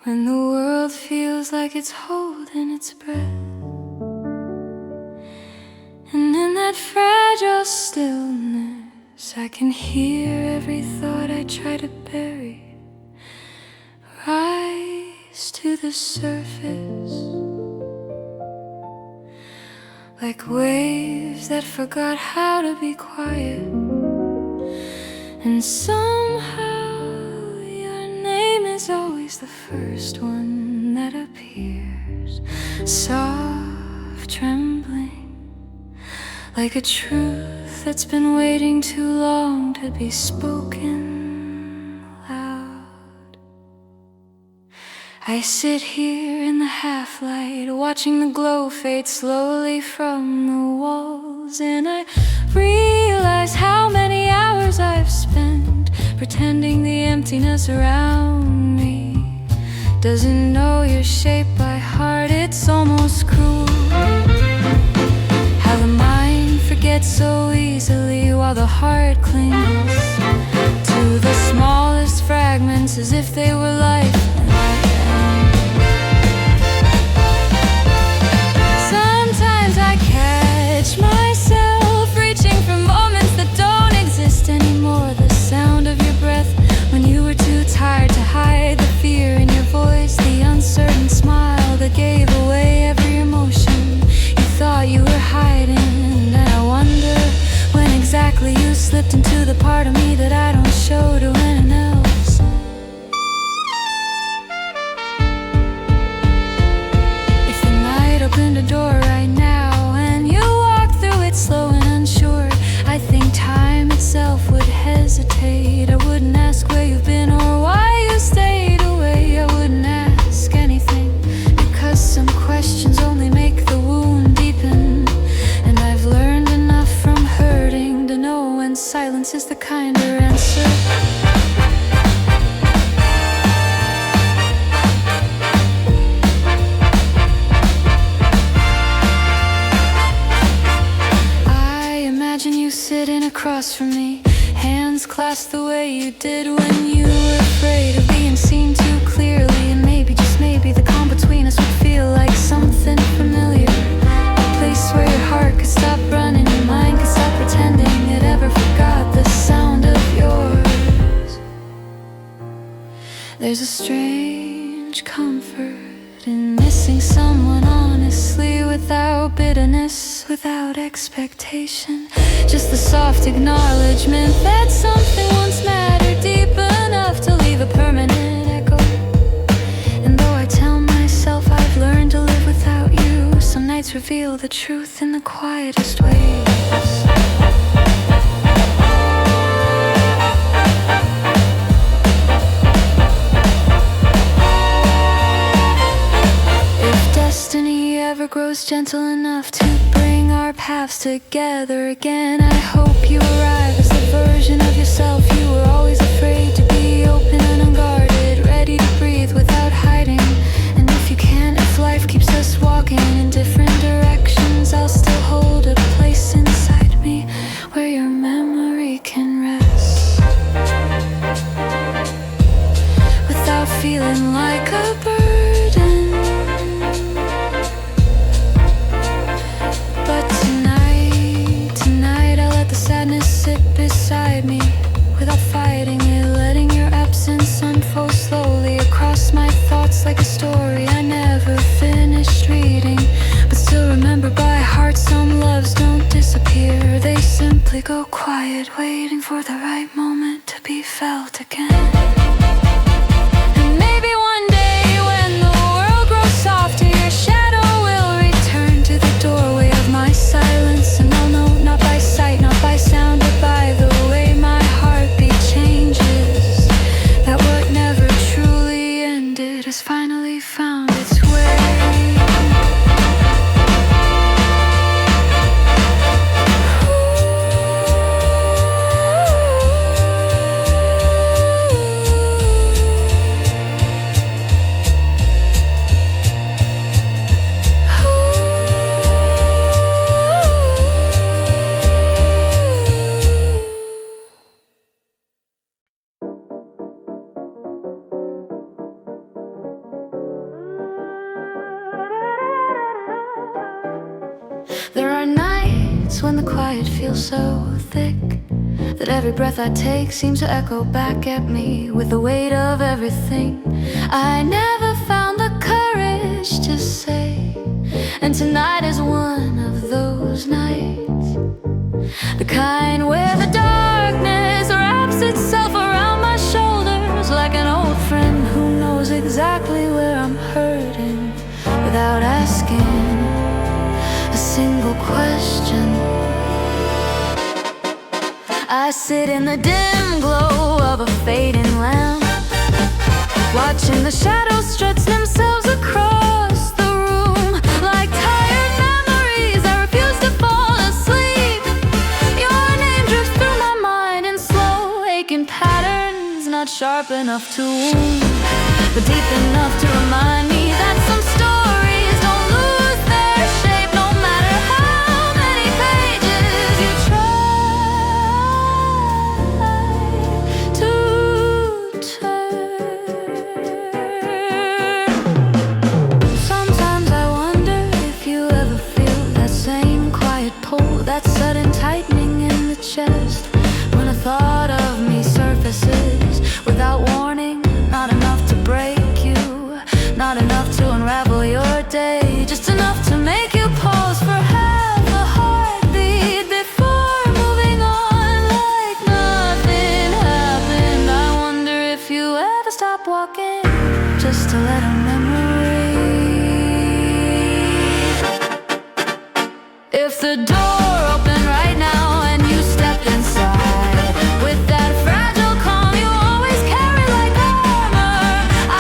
When the world feels like it's holding its breath, and in that fragile stillness I can hear every thought I try to bury rise to the surface, like waves that forgot how to be quiet. And somehow your name is always the first one that appears, soft, trembling, like a truth that's been waiting too long to be spoken loud. I sit here in the half-light, watching the glow fade slowly from the walls, and I realize how many hours I've spent pretending the emptiness around me doesn't know your shape by heart. It's almost cruel how the mind forgets so easily while the heart clings to the smallest fragments as if they were life. Sometimes I catch myself reaching for moments that don't exist anymore. The sound of your breath when you were too tired to hide the fear in your voice, the uncertain smile that gave away every emotion you thought you were hiding. And I wonder when exactly you slipped into the part of me that I don't show to anyone else. If the night opened a door right now and you walked through it slow and unsure, I think time itself would hesitate. I wouldn't ask where you've been or why you stayed away. I wouldn't ask anything, because some questions only make the wound deepen. And I've learned enough from hurting to know when silence is the kinder answer. Sitting across from me, hands clasped the way you did when you were afraid of being seen too clearly. And maybe, just maybe, the calm between us would feel like something familiar, a place where your heart could stop running, your mind could stop pretending it ever forgot the sound of yours. There's a strange comfort in missing someone honestly, without bitterness, without expectation. Just the soft acknowledgement that something once mattered deep enough to leave a permanent echo. And though I tell myself I've learned to live without you, some nights reveal the truth in the quietest ways. Destiny ever grows gentle enough to bring our paths together again, I hope you arrive as the version of yourself you were always afraid to be, open and unguarded, ready to breathe without hiding. And if you can't, if life keeps us walking in different directions, I'll still hold a place inside me where your memory can rest, without feeling like a burden. Sadness sit beside me without fighting it, letting your absence unfold slowly across my thoughts like a story I never finished reading, but still remember by heart. Some loves don't disappear, they simply go quiet, waiting for the right moment to be felt again. And maybe one day when the world grows softer, your shadow will return to the doorway of my silence. And I'll know, not by sight, not by sound, but by the way my heartbeat changes, that what never truly ended has finally found its way. nights when the quiet feels so thick that every breath I take seems to echo back at me with the weight of everything I never found the courage to say. And tonight is one of those nights, the kind where the darkness wraps itself around my shoulders like an old friend who knows exactly where I'm hurting without asking a single question. I sit in the dim glow of a fading lamp, watching the shadows stretch themselves across the room like tired memories that refuse to fall asleep. Your name drifts through my mind in slow, aching patterns, not sharp enough to wound, but deep enough to remind me that some stories don't lose their shape no matter how many pages you try to turn. Sometimes I wonder if you ever feel that same quiet pull, that sudden tightening in the chest when a thought of me surfaces without warning. Not enough to break you, not enough to unravel your day, just enough to make you pause for half a heartbeat before moving on like nothing happened. I wonder if you ever stop walking just to let a memory. If the door opened right now and you stepped inside with that fragile calm you always carry like armor,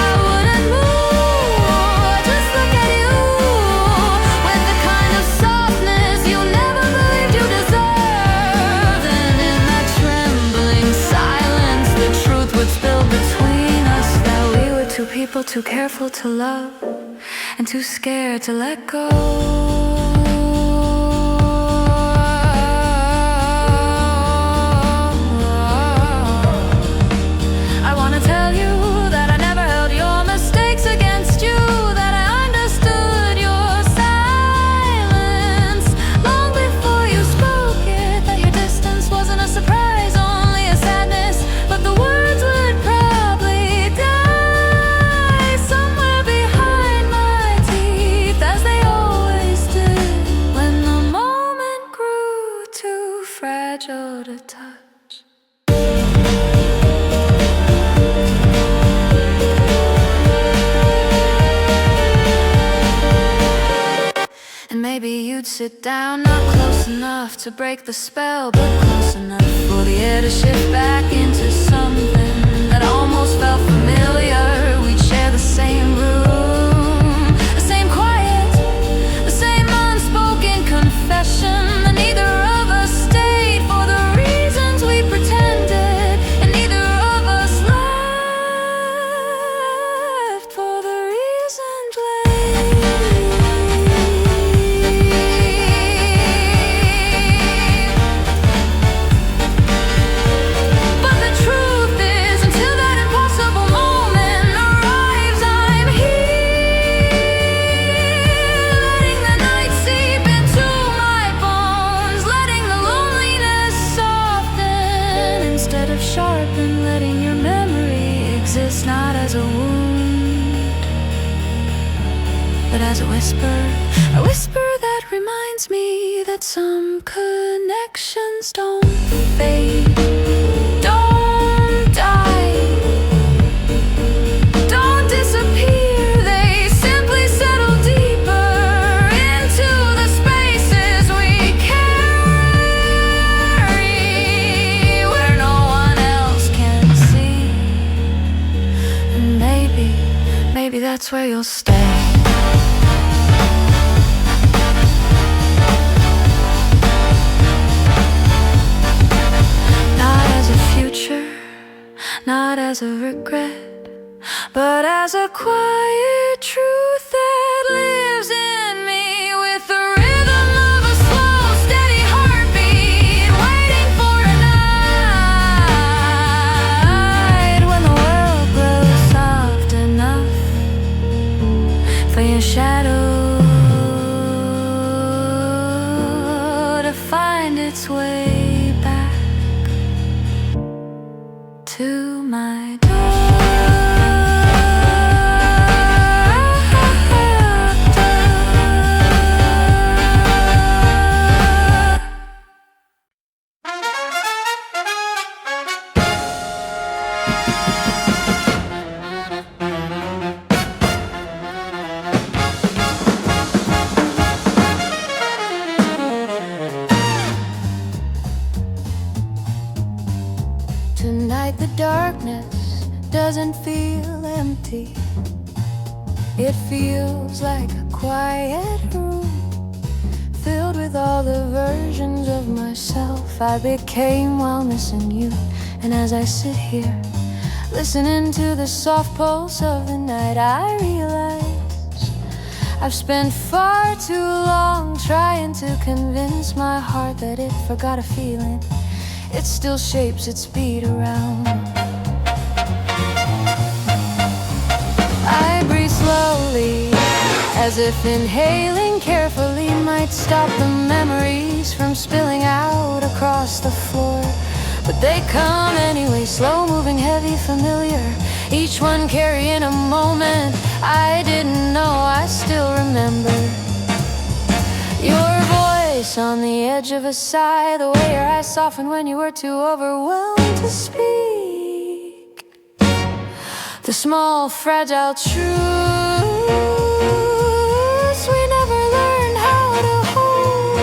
I wouldn't move, just look at you with the kind of softness you never believed you deserved. And in that trembling silence, the truth would spill between us, that we were two people too careful to love and too scared to let go. I wanna tell you that I never held your mistakes against you, that I understood your silence long before you spoke it, that your distance wasn't a surprise, only a sadness, but the words would probably die somewhere behind my teeth, as they always did when the moment grew too fragile to touch. And maybe you'd sit down, not close enough to break the spell, but close enough for the air to shift back into something that almost felt familiar. We'd share the same room, the same quiet, the same unspoken confession that neither of us stayed for the reasons we pretended, and neither of us left for the reasons blamed. But the truth is, until that impossible moment arrives, I'm here, letting the night seep into my bones, letting the loneliness soften instead of sharpen, letting your memory exist not as a wound, but as a whisper that reminds me that some connections don't fade, don't die, don't disappear. They simply settle deeper into the spaces we carry, where no one else can see. And maybe that's where you'll stay. Not as a future, not as a regret, but as a quiet truth that lives in me, with the rhythm of a slow, steady heartbeat, waiting for a night when the world grows soft enough for your shadow to find It feels like a quiet room filled with all the versions of myself I became while missing you. And as I sit here, listening to the soft pulse of the night, I realize I've spent far too long trying to convince my heart that it forgot a feeling. It still shapes its beat around. I breathe slowly, as if inhaling carefully might stop the memories from spilling out across the floor. But they come anyway, slow-moving, heavy, familiar, each one carrying a moment I didn't know I still remember. Your voice on the edge of a sigh, the way your eyes softened when you were too overwhelmed to speak. The small, fragile truths we never learned how to hold.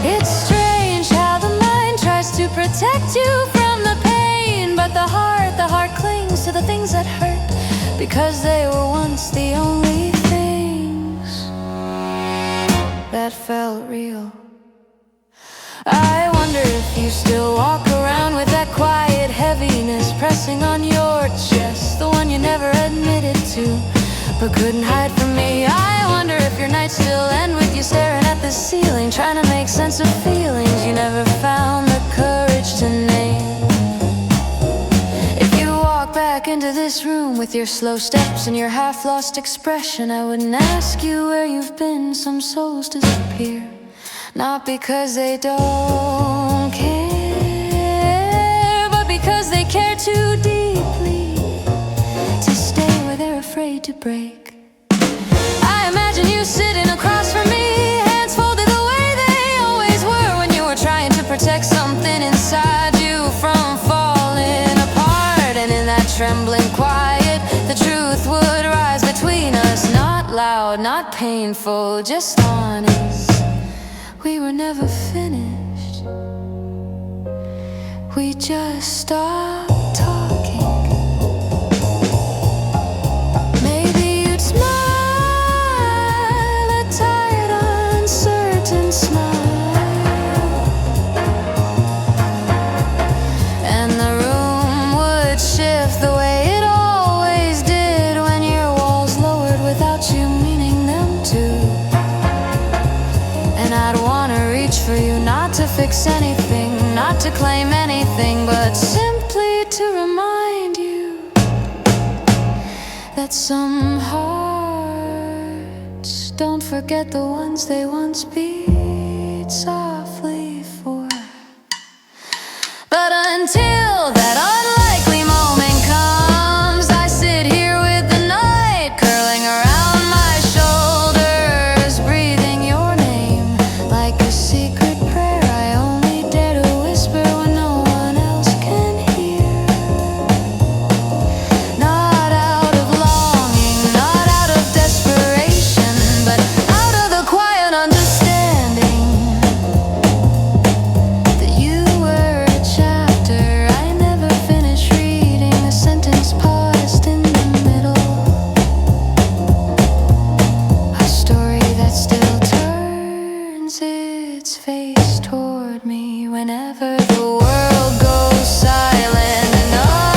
It's strange how the mind tries to protect you from the pain, but the heart clings to the things that hurt, because they were once the only things that felt real. I wonder if you still walk around with that quiet heaviness pressing on your chest, the one you never admitted to but couldn't hide from me. I wonder if your nights still end with you staring at the ceiling, trying to make sense of feelings you never found the courage to name. If you walk back into this room with your slow steps and your half-lost expression, I wouldn't ask you where you've been. Some souls disappear, not because they don't care, but because they care too deeply to stay where they're afraid to break. I imagine you sitting across from me, hands folded the way they always were when you were trying to protect something inside you from falling apart. And in that trembling quiet, the truth would rise between us, not loud, not painful, just honest. We were never finished, we just stopped talking. Maybe you'd smile, a tired, uncertain smile, and the room would shift the way it always did when your walls lowered without you meaning them to. And I'd wanna reach for you, not to fix anything, not to claim anything, but simply to remind you that some hearts don't forget the ones they once beat softly for. But until that unlikely moment comes, I sit here with the night curling around my shoulders, breathing your name like a secret prayer I only dare to whisper when no one else can hear. Not out of longing, not out of desperation, but out of the quiet understanding that you were a chapter I never finished reading, a sentence paused in the middle, a story that still turns its face toward me whenever the world goes silent enough.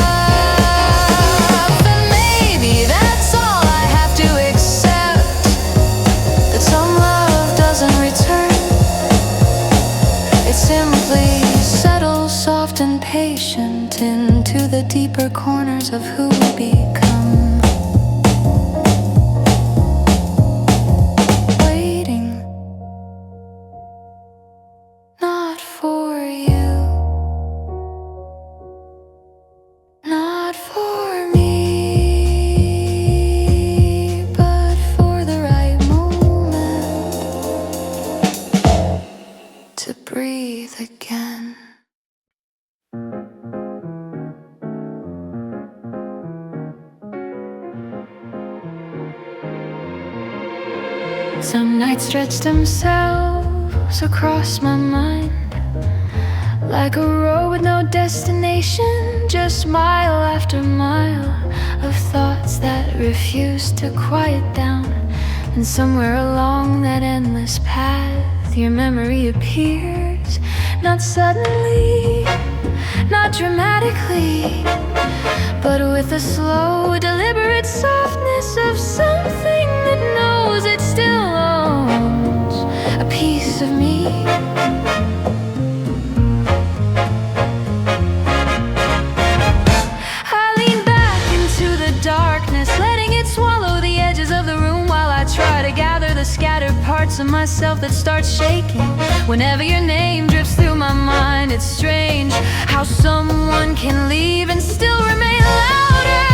And maybe that's all I have to accept, that some love doesn't return. It simply settles soft and patient into the deeper corners of who we become. Waiting, not for you, not for me, but for the right moment to breathe again. Some nights stretch themselves across my mind like a road with no destination, just mile after mile of thoughts that refuse to quiet down. And somewhere along that endless path, your memory appears, not suddenly, not dramatically, but with a slow, deliberate softness of something that knows it still owns a piece of me. I lean back into the darkness, letting it swallow the edges of the room while I try to gather the scattered parts of myself that start shaking whenever your name drifts through my mind. It's strange how someone can leave and still remain louder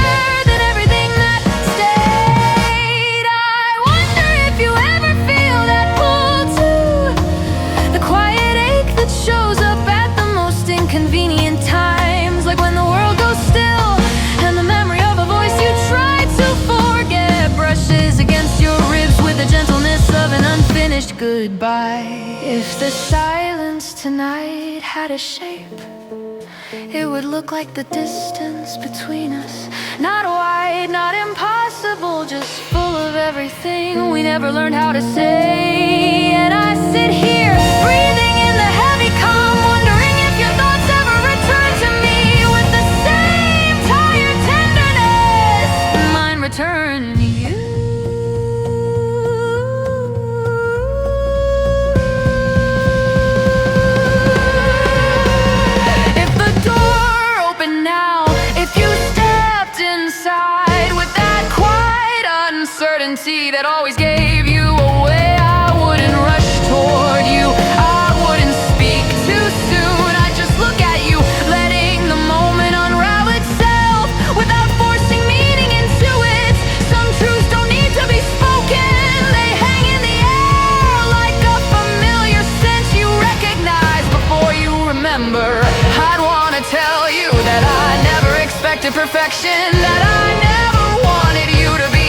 than everything that stayed. I wonder if you ever feel that pull too, the quiet ache that shows up at the most inconvenient times, like when the world goes still and the memory of a voice you tried to forget brushes against your ribs with the gentleness of an unfinished goodbye. If the silence tonight had a shape, it would look like the distance between us. Not wide, not impossible, just full of everything we never learned how to say. And I sit here, breathing in the heavy calm, wondering if your thoughts ever return to me with the same tired tenderness mine return to you. That always gave you away, I wouldn't rush toward you, I wouldn't speak too soon. I'd just look at you, letting the moment unravel itself without forcing meaning into it. Some truths don't need to be spoken, they hang in the air like a familiar scent you recognize before you remember. I'd wanna tell you that I never expected perfection, that I never wanted you to be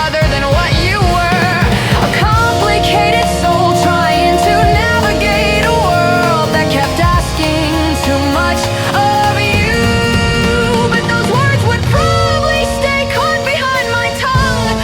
other than what you were. A complicated soul trying to navigate a world that kept asking too much of you. But those words would probably stay caught behind my tongue,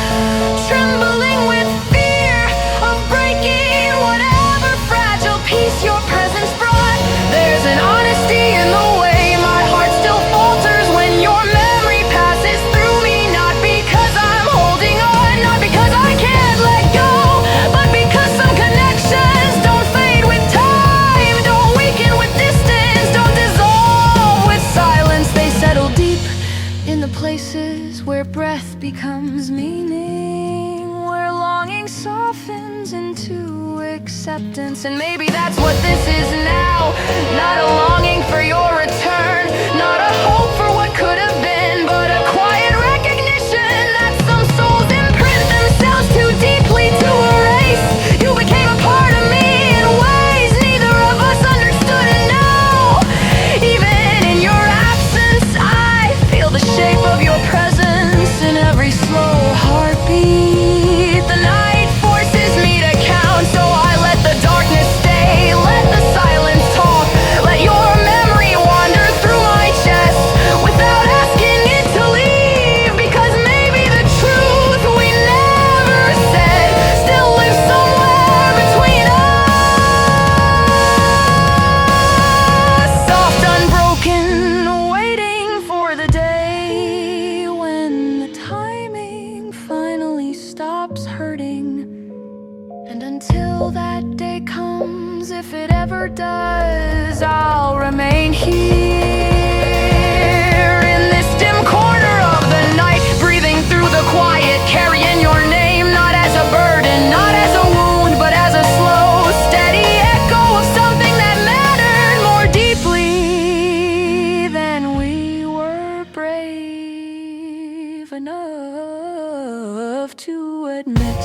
trembling with fear of breaking whatever fragile piece your presence brought. There's an honesty in the way my heart still falters when your memory passes through me, not because I'm holding on, not because I can't let go, but because some connections don't fade with time, don't weaken with distance, don't dissolve with silence. They settle deep in the places where breath becomes meaning, where longing softens into acceptance. And maybe that's what this is now, not a longing for your return, not a hope for what could have been, but a quiet recognition that some souls imprint themselves too deeply to erase. You became a part of me in ways neither of us understood, and now, even in your absence, I feel the shape of your presence in every slow heartbeat. The night forces me to count, so I let the darkness stay, let the silence talk, let your memory wander through my chest without asking it to leave, because maybe the truth we never said still lives somewhere between us. Soft, unbroken, waiting for the day when the timing finally stops hurting. And until that day comes, if it ever does, I'll remain here in this dim corner of the night, breathing through the quiet, carrying your name, not as a burden, not as a wound, but as a slow, steady echo of something that mattered more deeply than we were brave enough to admit.